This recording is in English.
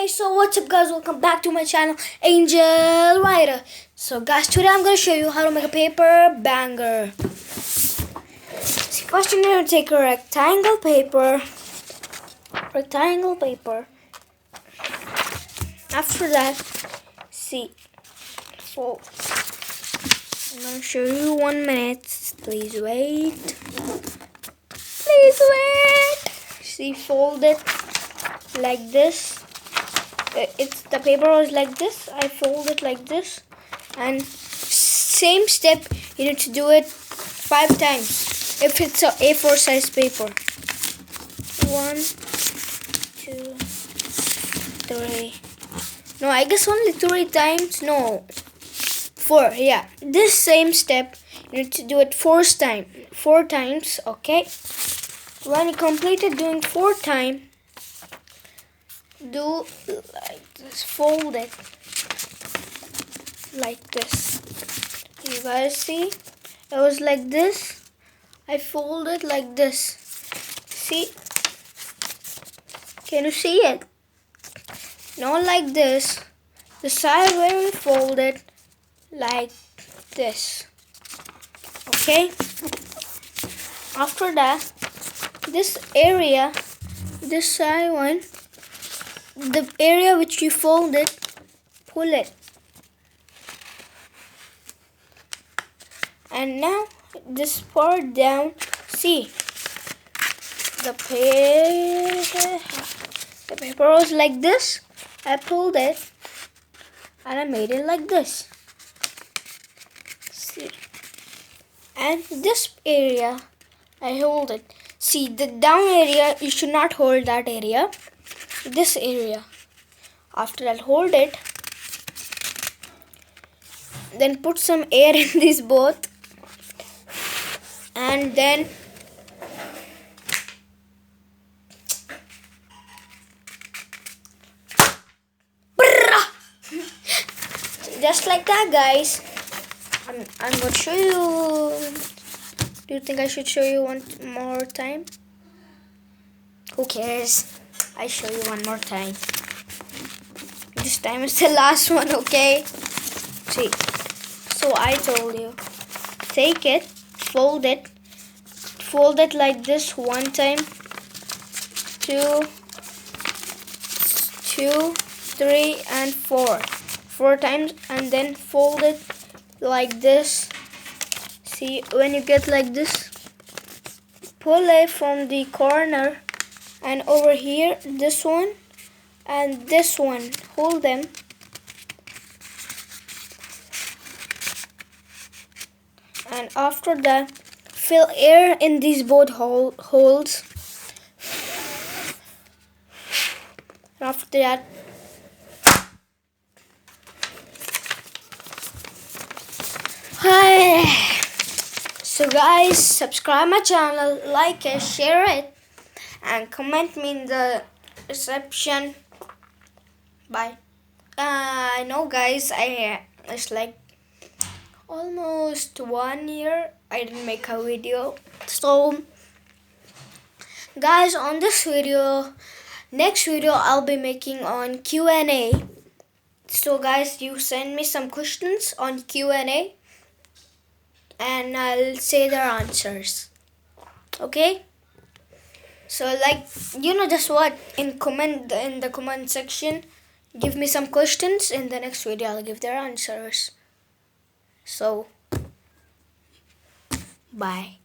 Hey, so what's up guys, welcome back to my channel Angel Writer. So guys, today I'm going to show you how to make a paper banger. See, first you need to take a rectangle paper. After that, see, so I'm going to show you 1 minute. Please wait. See, fold it like this. The paper was like this. I fold it like this, and same step you need to do it 5 times if it's a A4 size paper. 1, 2, 3. No, I guess only 3 times. No, 4. Yeah, this same step you need to do it 4 times. Okay. When you completed doing 4 times, do like this, fold it like this. You guys see, it was like this. I fold it like this. See, can you see it? Not like this. The side where we fold it like this. Okay. After that, this area, this side one, the area which you folded, pull it. And now this part down, see, the paper was like this. I pulled it and I made it like this. See, and this area I hold it. See, the down area, you should not hold that area. This area. After that, hold it. Then put some air in these both. And then just like that, guys. I'm going to show you. Do you think I should show you one more time? Who cares? I show you one more time. This time is the last one, okay? See, so I told you, take it, fold it like this 1 time, 2, 3, and 4. 4 times, and then fold it like this. See, when you get like this, pull it from the corner. And over here, this one and this one, hold them. And after that, fill air in these both holes. And after that, so guys, subscribe my channel, like it, share it, and comment me in the description. Bye. I know, guys, it's like almost 1 year I didn't make a video. So guys, on this video, next video I'll be making on Q&A. So guys, you send me some questions on Q&A and I'll say their answers. Okay? So like, just what, in the comment section, give me some questions. In the next video I'll give their answers. So bye.